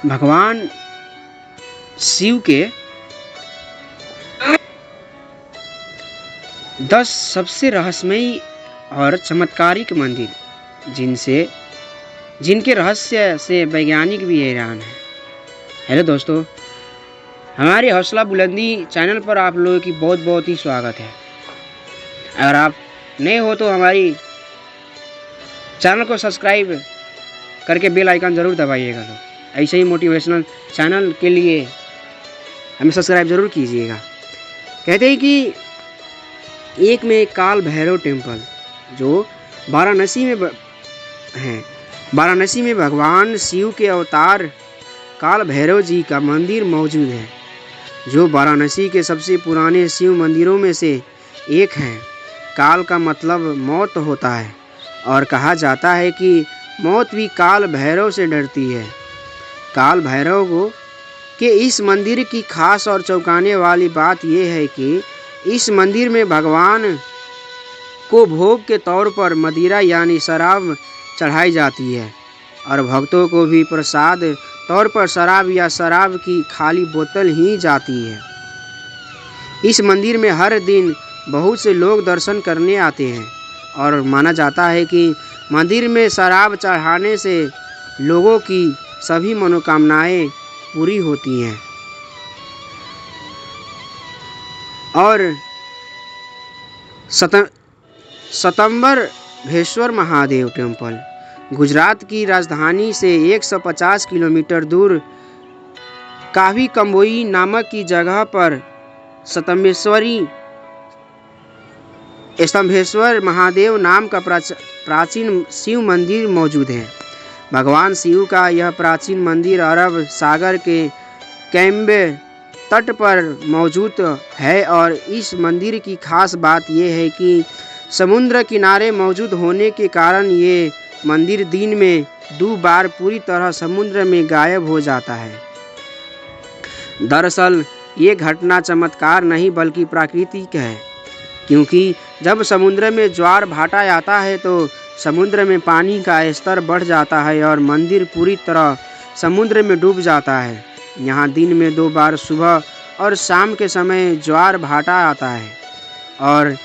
भगवान शिव के 10 सबसे रहस्यमयी और चमत्कारिक मंदिर जिनके रहस्य से वैज्ञानिक भी हैरान हैं। हेलो दोस्तों, हमारे हौसला बुलंदी चैनल पर आप लोगों की बहुत बहुत ही स्वागत है। अगर आप नए हो तो हमारी चैनल को सब्सक्राइब करके बेल आइकन ज़रूर दबाइएगा। तो ऐसे ही मोटिवेशनल चैनल के लिए हमें सब्सक्राइब ज़रूर कीजिएगा। कहते हैं कि एक में काल भैरव टेम्पल जो वाराणसी में है। वाराणसी में भगवान शिव के अवतार काल भैरव जी का मंदिर मौजूद है, जो वाराणसी के सबसे पुराने शिव मंदिरों में से एक है। काल का मतलब मौत होता है और कहा जाता है कि मौत भी काल भैरव से डरती है। काल भैरव के इस मंदिर की खास और चौंकाने वाली बात यह है कि इस मंदिर में भगवान को भोग के तौर पर मदिरा यानी शराब चढ़ाई जाती है और भक्तों को भी प्रसाद तौर पर शराब या शराब की खाली बोतल ही जाती है। इस मंदिर में हर दिन बहुत से लोग दर्शन करने आते हैं और माना जाता है कि मंदिर में शराब चढ़ाने से लोगों की सभी मनोकामनाएं पूरी होती हैं। और सतंबरेश्वर महादेव टेम्पल गुजरात की राजधानी से 150 किलोमीटर दूर कावी कंबोई नामक की जगह पर स्तंभेश्वर महादेव नाम का प्राचीन शिव मंदिर मौजूद है। भगवान शिव का यह प्राचीन मंदिर अरब सागर के कैम्बे तट पर मौजूद है और इस मंदिर की खास बात यह है कि समुद्र किनारे मौजूद होने के कारण ये मंदिर दिन में 2 बार पूरी तरह समुद्र में गायब हो जाता है। दरअसल ये घटना चमत्कार नहीं बल्कि प्राकृतिक है, क्योंकि जब समुद्र में ज्वार भाटा आता है तो समुद्र में पानी का स्तर बढ़ जाता है और मंदिर पूरी तरह समुद्र में डूब जाता है। यहाँ दिन में 2 बार सुबह और शाम के समय ज्वार भाटा आता है और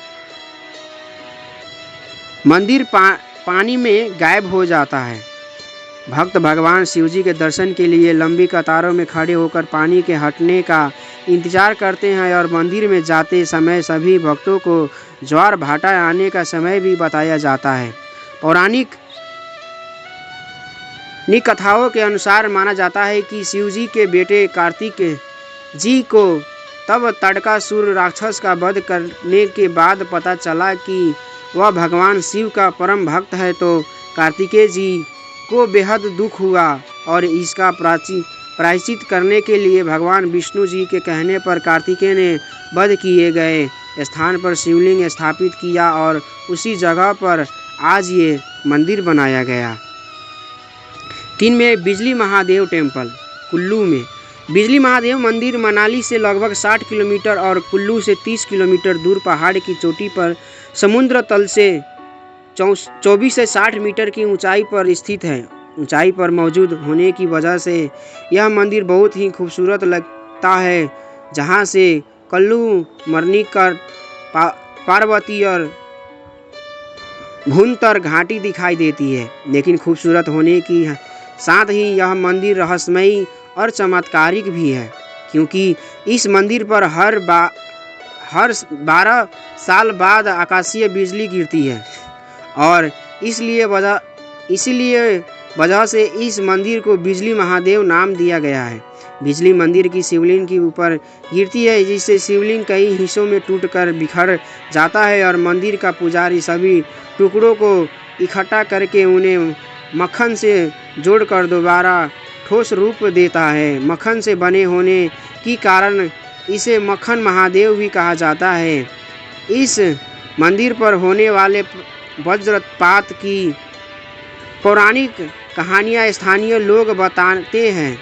मंदिर पानी में गायब हो जाता है। भक्त भगवान शिवजी के दर्शन के लिए लंबी कतारों में खड़े होकर पानी के हटने का इंतजार करते हैं और मंदिर में जाते समय सभी भक्तों को ज्वार भाटा आने का समय भी बताया जाता है। पौराणिक कथाओं के अनुसार माना जाता है कि शिवजी के बेटे कार्तिक जी को तब ताड़कासुर राक्षस का वध करने के बाद पता चला कि वह भगवान शिव का परम भक्त है, तो कार्तिकेय जी को बेहद दुख हुआ और इसका प्रायश्चित करने के लिए भगवान विष्णु जी के कहने पर कार्तिकेय ने वध किए गए स्थान पर शिवलिंग स्थापित किया और उसी जगह पर आज ये मंदिर बनाया गया। 3 में बिजली महादेव टेम्पल कुल्लू में। बिजली महादेव मंदिर मनाली से लगभग 60 किलोमीटर और कुल्लू से 30 किलोमीटर दूर पहाड़ की चोटी पर समुद्र तल से 24 से 60 मीटर की ऊंचाई पर स्थित है। ऊंचाई पर मौजूद होने की वजह से यह मंदिर बहुत ही खूबसूरत लगता है, जहां से कल्लू मणिकर पार्वती और भुंतर घाटी दिखाई देती है। लेकिन खूबसूरत होने की साथ ही यह मंदिर रहस्यमयी और चमत्कारिक भी है, क्योंकि इस मंदिर पर हर 12 साल बाद आकाशीय बिजली गिरती है और इसलिए वजह से इस मंदिर को बिजली महादेव नाम दिया गया है। बिजली मंदिर की शिवलिंग के ऊपर गिरती है, जिससे शिवलिंग कई हिस्सों में टूटकर बिखर जाता है और मंदिर का पुजारी सभी टुकड़ों को इकट्ठा करके उन्हें मक्खन से जोड़कर दोबारा ठोस रूप देता है। मक्खन से बने होने के कारण इसे मक्खन महादेव भी कहा जाता है। इस मंदिर पर होने वाले वज्रपात की पौराणिक कहानियाँ स्थानीय लोग बताते हैं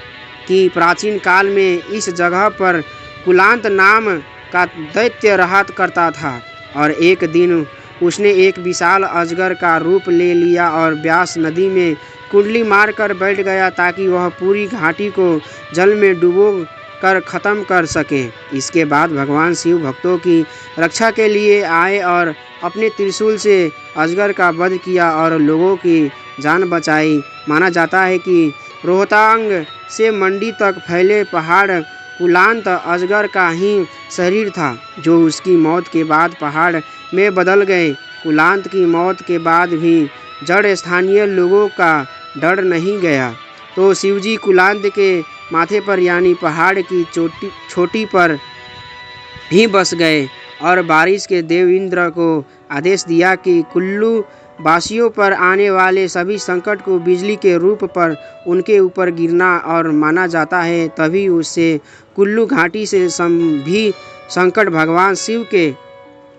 कि प्राचीन काल में इस जगह पर कुलांत नाम का दैत्य रहा करता था और एक दिन उसने एक विशाल अजगर का रूप ले लिया और व्यास नदी में कुंडली मार कर बैठ गया ताकि वह पूरी घाटी को जल में डुबो कर ख़त्म कर सके। इसके बाद भगवान शिव भक्तों की रक्षा के लिए आए और अपने त्रिशूल से अजगर का वध किया और लोगों की जान बचाई। माना जाता है कि रोहतांग से मंडी तक फैले पहाड़ कुलांत अजगर का ही शरीर था, जो उसकी मौत के बाद पहाड़ में बदल गए। कुलांत की मौत के बाद भी जड़ स्थानीय लोगों का डर नहीं गया, तो शिवजी कुलांत के माथे पर यानी पहाड़ की चोटी पर ही बस गए और बारिश के देव इंद्र को आदेश दिया कि कुल्लू वासियों पर आने वाले सभी संकट को बिजली के रूप पर उनके ऊपर गिरना, और माना जाता है तभी उससे कुल्लू घाटी से भी संकट भगवान शिव के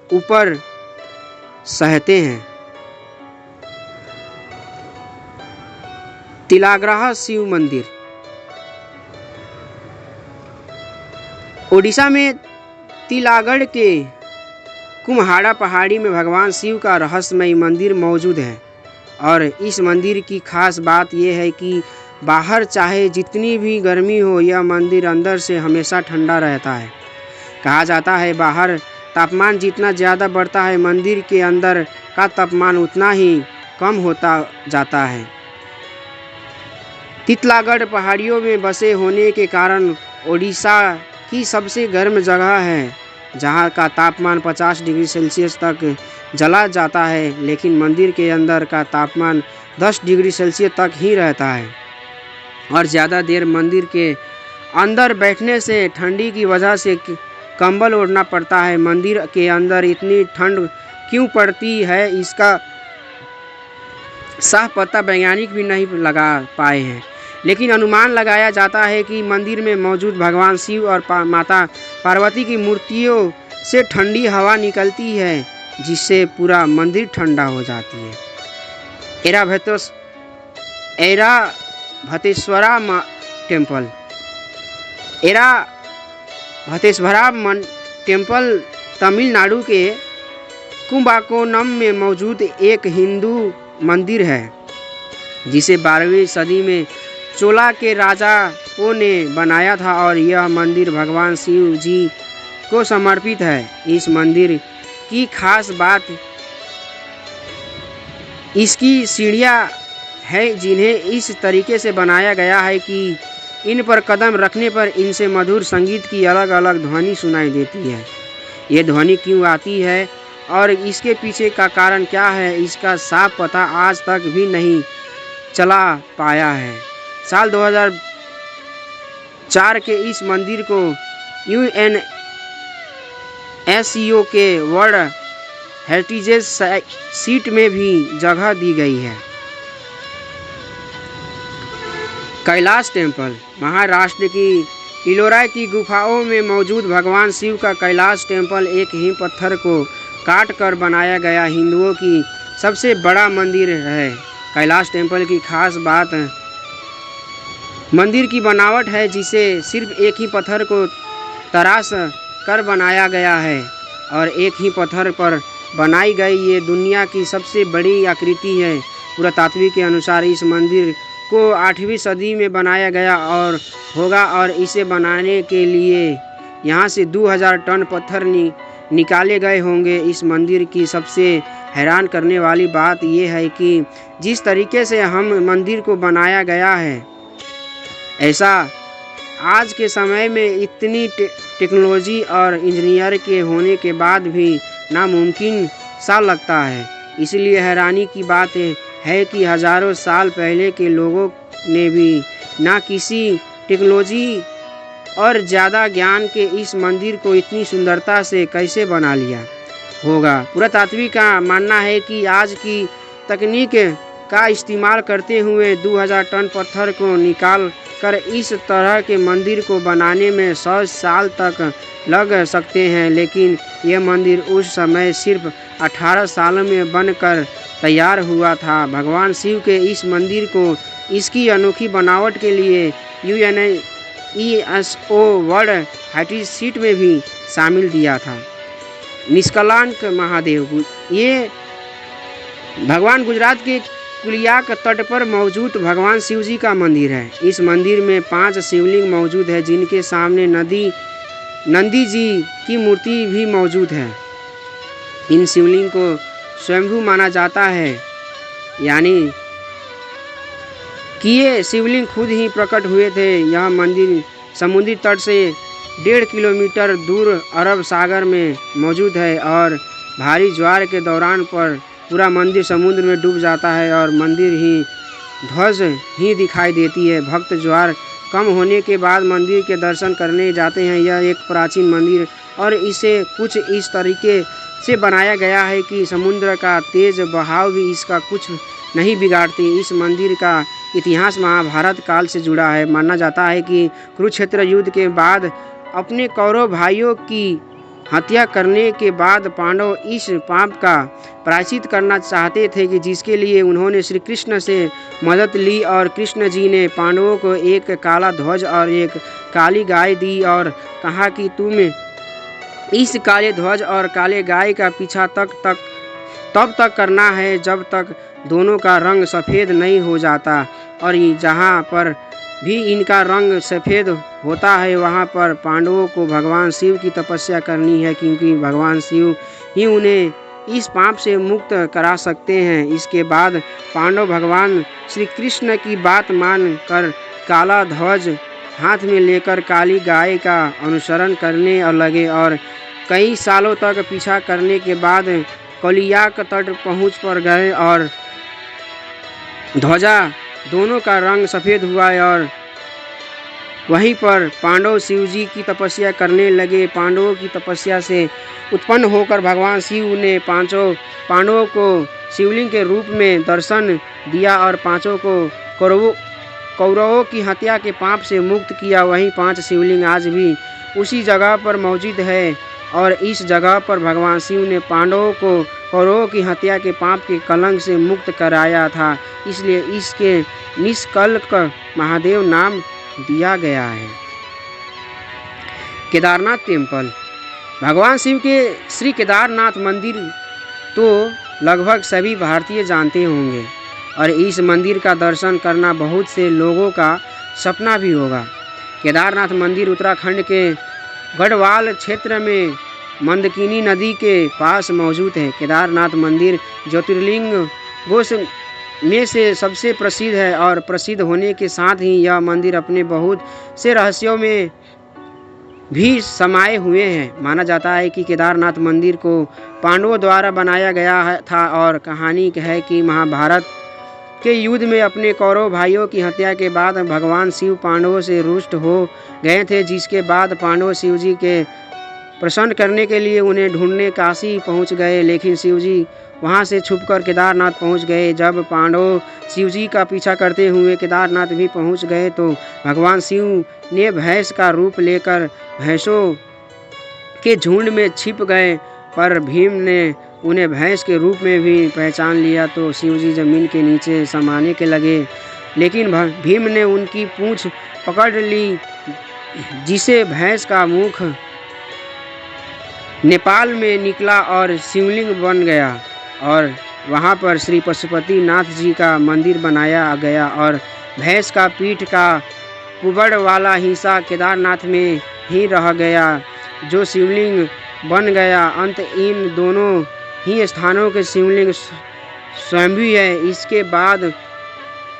ऊपर सहते हैं। तिलाग्रह शिव मंदिर। ओडिशा में तिलागढ़ के कुम्हाड़ा पहाड़ी में भगवान शिव का रहस्यमय मंदिर मौजूद है, और इस मंदिर की खास बात यह है कि बाहर चाहे जितनी भी गर्मी हो, यह मंदिर अंदर से हमेशा ठंडा रहता है। कहा जाता है बाहर तापमान जितना ज़्यादा बढ़ता है, मंदिर के अंदर का तापमान उतना ही कम होता जाता है। तितलागढ़ पहाड़ियों में बसे होने के कारण ओडिशा की सबसे गर्म जगह है, जहां का तापमान 50 डिग्री सेल्सियस तक चला जाता है, लेकिन मंदिर के अंदर का तापमान 10 डिग्री सेल्सियस तक ही रहता है। और ज़्यादा देर मंदिर के अंदर बैठने से ठंडी की वजह से कंबल ओढ़ना पड़ता है। मंदिर के अंदर इतनी ठंड क्यों पड़ती है, इसका साफ पता वैज्ञानिक भी नहीं लगा पाए हैं, लेकिन अनुमान लगाया जाता है कि मंदिर में मौजूद भगवान शिव और माता पार्वती की मूर्तियों से ठंडी हवा निकलती है, जिससे पूरा मंदिर ठंडा हो जाती है। ऐराभतेश्वरा टेम्पल। ऐराभतेश्वरा टेम्पल तमिलनाडु के कुंभकोणम में मौजूद एक हिंदू मंदिर है, जिसे 12वीं सदी में चोला के राजाओं ने बनाया था, और यह मंदिर भगवान शिव जी को समर्पित है। इस मंदिर की खास बात इसकी सीढ़ियाँ है, जिन्हें इस तरीके से बनाया गया है कि इन पर कदम रखने पर इनसे मधुर संगीत की अलग अलग ध्वनि सुनाई देती है। ये ध्वनि क्यों आती है और इसके पीछे का कारण क्या है, इसका साफ पता आज तक भी नहीं चला पाया है। साल 2004 के इस मंदिर को UNESCO के वर्ल्ड हेरिटेज साइट में भी जगह दी गई है। कैलाश टेम्पल। महाराष्ट्र की इलोरा की गुफाओं में मौजूद भगवान शिव का कैलाश टेम्पल एक ही पत्थर को काट कर बनाया गया हिंदुओं की सबसे बड़ा मंदिर है। कैलाश टेम्पल की खास बात मंदिर की बनावट है, जिसे सिर्फ एक ही पत्थर को तराश कर बनाया गया है, और एक ही पत्थर पर बनाई गई ये दुनिया की सबसे बड़ी आकृति है। पुरातात्विक के अनुसार इस मंदिर को 8वीं सदी में बनाया गया और होगा, और इसे बनाने के लिए यहाँ से 2000 टन पत्थर निकाले गए होंगे। इस मंदिर की सबसे हैरान करने वाली बात यह है कि जिस तरीके से हम मंदिर को बनाया गया है, ऐसा आज के समय में इतनी टेक्नोलॉजी और इंजीनियर के होने के बाद भी नामुमकिन सा लगता है। इसलिए हैरानी की बात है कि हजारों साल पहले के लोगों ने भी ना किसी टेक्नोलॉजी और ज़्यादा ज्ञान के इस मंदिर को इतनी सुंदरता से कैसे बना लिया होगा। पुरातात्विक का मानना है कि आज की तकनीक का इस्तेमाल करते हुए 2000 टन पत्थर को निकाल कर इस तरह के मंदिर को बनाने में 100 साल तक लग सकते हैं, लेकिन यह मंदिर उस समय सिर्फ 18 साल में बनकर तैयार हुआ था। भगवान शिव के इस मंदिर को इसकी अनोखी बनावट के लिए UNESCO वर्ल्ड हेरिटेज साइट में भी शामिल दिया था। निष्कलंक महादेव। ये भगवान गुजरात के पुलिया के तट पर मौजूद भगवान शिव जी का मंदिर है। इस मंदिर में 5 शिवलिंग मौजूद है, जिनके सामने नंदी जी की मूर्ति भी मौजूद है। इन शिवलिंग को स्वयंभू माना जाता है, यानी कि ये शिवलिंग खुद ही प्रकट हुए थे। यह मंदिर समुद्री तट से 1.5 किलोमीटर दूर अरब सागर में मौजूद है और भारी ज्वार के दौरान पर पूरा मंदिर समुद्र में डूब जाता है और मंदिर ही ध्वज ही दिखाई देती है। भक्त ज्वार कम होने के बाद मंदिर के दर्शन करने जाते हैं। यह एक प्राचीन मंदिर और इसे कुछ इस तरीके से बनाया गया है कि समुद्र का तेज बहाव भी इसका कुछ नहीं बिगाड़ते। इस मंदिर का इतिहास महाभारत काल से जुड़ा है। माना जाता है कि कुरुक्षेत्र युद्ध के बाद अपने कौरव भाइयों की हत्या करने के बाद पांडव इस पाप का प्रायश्चित करना चाहते थे कि जिसके लिए उन्होंने श्री कृष्ण से मदद ली और कृष्ण जी ने पांडवों को एक काला ध्वज और एक काली गाय दी और कहा कि तुम इस काले ध्वज और काले गाय का पीछा तब तक करना है जब तक दोनों का रंग सफ़ेद नहीं हो जाता, और जहाँ पर भी इनका रंग सफ़ेद होता है वहाँ पर पांडवों को भगवान शिव की तपस्या करनी है, क्योंकि भगवान शिव ही उन्हें इस पाप से मुक्त करा सकते हैं। इसके बाद पांडव भगवान श्री कृष्ण की बात मान कर काला ध्वज हाथ में लेकर काली गाय का अनुसरण करने लगे और कई सालों तक पीछा करने के बाद कलियाक तट पहुँच पर गए और ध्वजा दोनों का रंग सफ़ेद हुआ और वहीं पर पांडव शिव जी की तपस्या करने लगे। पांडवों की तपस्या से उत्पन्न होकर भगवान शिव ने पांचों पांडवों को शिवलिंग के रूप में दर्शन दिया और पांचों को कौरवों की हत्या के पाप से मुक्त किया। वहीं 5 शिवलिंग आज भी उसी जगह पर मौजूद है और इस जगह पर भगवान शिव ने पांडवों को कौरवों की हत्या के पाप के कलंक से मुक्त कराया था, इसलिए इसके निष्कलंक महादेव नाम दिया गया है। केदारनाथ टेम्पल। भगवान शिव के श्री केदारनाथ मंदिर तो लगभग सभी भारतीय जानते होंगे और इस मंदिर का दर्शन करना बहुत से लोगों का सपना भी होगा। केदारनाथ मंदिर उत्तराखंड के गढ़वाल क्षेत्र में मंदकिनी नदी के पास मौजूद है। केदारनाथ मंदिर ज्योतिर्लिंगों में से सबसे प्रसिद्ध है और प्रसिद्ध होने के साथ ही यह मंदिर अपने बहुत से रहस्यों में भी समाये हुए हैं। माना जाता है कि केदारनाथ मंदिर को पांडवों द्वारा बनाया गया था और कहानी है कि महाभारत के युद्ध में अपने कौरव भाइयों की हत्या के बाद भगवान शिव पांडवों से रुष्ट हो गए थे, जिसके बाद पांडव शिव जी के प्रसन्न करने के लिए उन्हें ढूंढने काशी पहुंच गए, लेकिन शिव जी वहां से छुपकर केदारनाथ पहुंच गए। जब पांडव शिव जी का पीछा करते हुए केदारनाथ भी पहुंच गए तो भगवान शिव ने भैंस का रूप लेकर भैंसों के झुंड में छिप गए, पर भीम ने उन्हें भैंस के रूप में भी पहचान लिया तो शिव जी जमीन के नीचे समाने के लगे, लेकिन भीम ने उनकी पूंछ पकड़ ली, जिसे भैंस का मुख नेपाल में निकला और शिवलिंग बन गया और वहां पर श्री पशुपति नाथ जी का मंदिर बनाया गया और भैंस का पीठ का कुबड़ वाला हिस्सा केदारनाथ में ही रह गया, जो शिवलिंग बन गया। अंत इन दोनों ही स्थानों के शिवलिंग स्वयंभू है। इसके बाद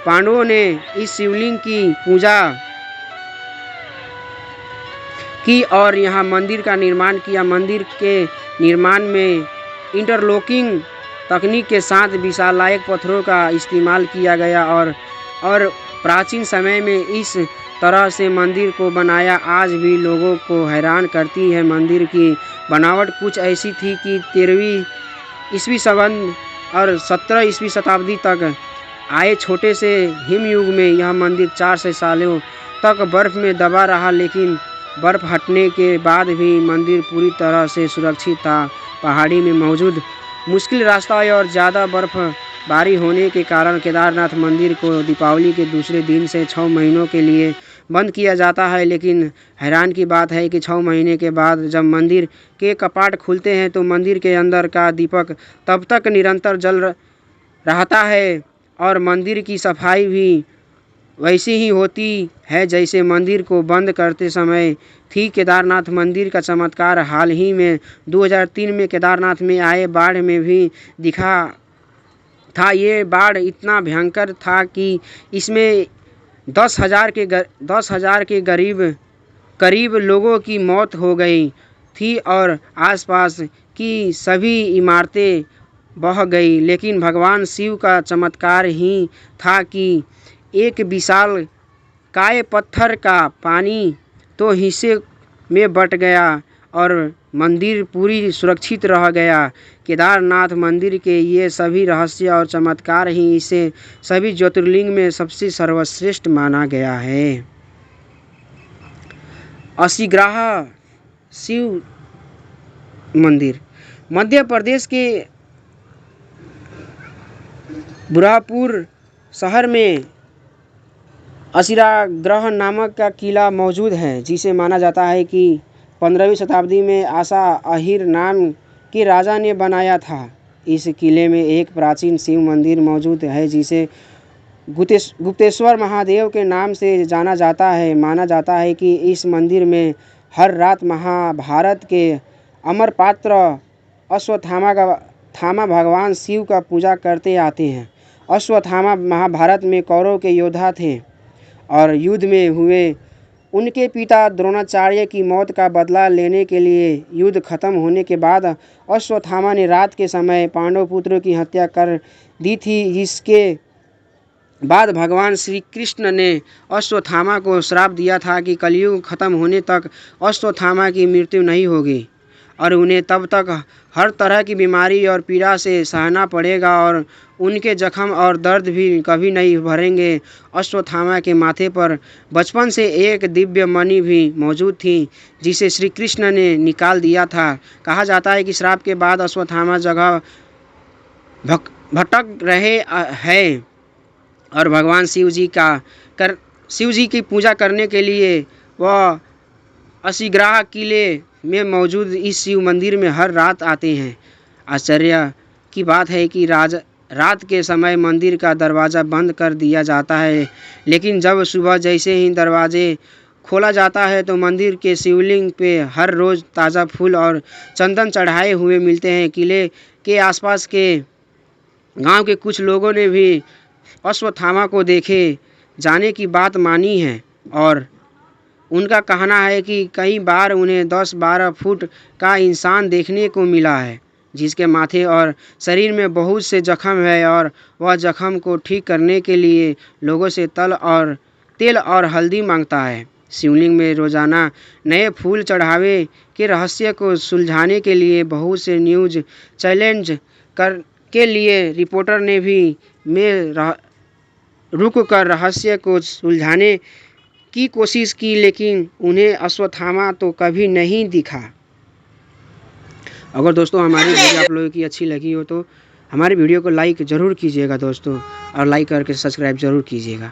पांडवों ने इस शिवलिंग की पूजा की और यहाँ मंदिर का निर्माण किया। मंदिर के निर्माण में इंटरलॉकिंग तकनीक के साथ विशालायक पत्थरों का इस्तेमाल किया गया और प्राचीन समय में इस तरह से मंदिर को बनाया आज भी लोगों को हैरान करती है। मंदिर की बनावट कुछ ऐसी थी कि 13वीं ईस्वी संबंध और 17 ईस्वी शताब्दी तक आए छोटे से हिमयुग में यह मंदिर 400 सालों तक बर्फ में दबा रहा, लेकिन बर्फ हटने के बाद भी मंदिर पूरी तरह से सुरक्षित था। पहाड़ी में मौजूद मुश्किल रास्ता और ज़्यादा बर्फबारी होने के कारण केदारनाथ मंदिर को दीपावली के दूसरे दिन से 6 महीनों के लिए बंद किया जाता है, लेकिन हैरान की बात है कि 6 महीने के बाद जब मंदिर के कपाट खुलते हैं तो मंदिर के अंदर का दीपक तब तक निरंतर जल रहता है और मंदिर की सफाई भी वैसी ही होती है जैसे मंदिर को बंद करते समय थी। केदारनाथ मंदिर का चमत्कार हाल ही में 2003 में केदारनाथ में आए बाढ़ में भी दिखा था। ये बाढ़ इतना भयंकर था कि इसमें 10,000 के करीब लोगों की मौत हो गई थी और आसपास की सभी इमारतें बह गई। लेकिन भगवान शिव का चमत्कार ही था कि एक विशाल काय पत्थर का पानी तो हिस्से में बट गया और मंदिर पूरी सुरक्षित रह गया। केदारनाथ मंदिर के ये सभी रहस्य और चमत्कार ही इसे सभी ज्योतिर्लिंग में सबसे सर्वश्रेष्ठ माना गया है। असिग्राह शिव मंदिर मध्य प्रदेश के बुरहानपुर शहर में असिग्राह नामक का किला मौजूद है, जिसे माना जाता है कि 15वीं शताब्दी में आसा अहिर नाम के राजा ने बनाया था। इस किले में एक प्राचीन शिव मंदिर मौजूद है जिसे गुप्तेश्वर महादेव के नाम से जाना जाता है। माना जाता है कि इस मंदिर में हर रात महाभारत के अमर पात्र अश्वत्थामा भगवान शिव का पूजा करते आते हैं। अश्वत्थामा महाभारत में कौरव के योद्धा थे और युद्ध में हुए उनके पिता द्रोणाचार्य की मौत का बदला लेने के लिए युद्ध खत्म होने के बाद अश्वत्थामा ने रात के समय पांडव पुत्रों की हत्या कर दी थी। जिसके बाद भगवान श्री कृष्ण ने अश्वत्थामा को श्राप दिया था कि कलयुग खत्म होने तक अश्वत्थामा की मृत्यु नहीं होगी और उन्हें तब तक हर तरह की बीमारी और पीड़ा से सहना पड़ेगा और उनके जख्म और दर्द भी कभी नहीं भरेंगे। अश्वत्थामा के माथे पर बचपन से एक दिव्य मणि भी मौजूद थी जिसे श्री कृष्ण ने निकाल दिया था। कहा जाता है कि श्राप के बाद अश्वत्थामा जगह भटक रहे हैं और भगवान शिव जी की पूजा करने के लिए वह असिग्राह किले में मौजूद इस शिव मंदिर में हर रात आते हैं। आश्चर्य की बात है कि रात के समय मंदिर का दरवाज़ा बंद कर दिया जाता है, लेकिन जब सुबह जैसे ही दरवाजे खोला जाता है तो मंदिर के शिवलिंग पे हर रोज़ ताज़ा फूल और चंदन चढ़ाए हुए मिलते हैं। किले के आसपास के गांव के कुछ लोगों ने भी अश्वत्थामा को देखे जाने की बात मानी है और उनका कहना है कि कई बार उन्हें 10-12 फुट का इंसान देखने को मिला है जिसके माथे और शरीर में बहुत से जख्म है और वह जख्म को ठीक करने के लिए लोगों से तेल और हल्दी मांगता है। शिवलिंग में रोजाना नए फूल चढ़ावे के रहस्य को सुलझाने के लिए बहुत से न्यूज़ चैलेंज के लिए रिपोर्टर ने भी रुक कर रहस्य को सुलझाने की कोशिश की, लेकिन उन्हें अश्वत्थामा तो कभी नहीं दिखा। अगर दोस्तों हमारी वीडियो आप लोगों की अच्छी लगी हो तो हमारी वीडियो को लाइक ज़रूर कीजिएगा दोस्तों, और लाइक करके सब्सक्राइब ज़रूर कीजिएगा।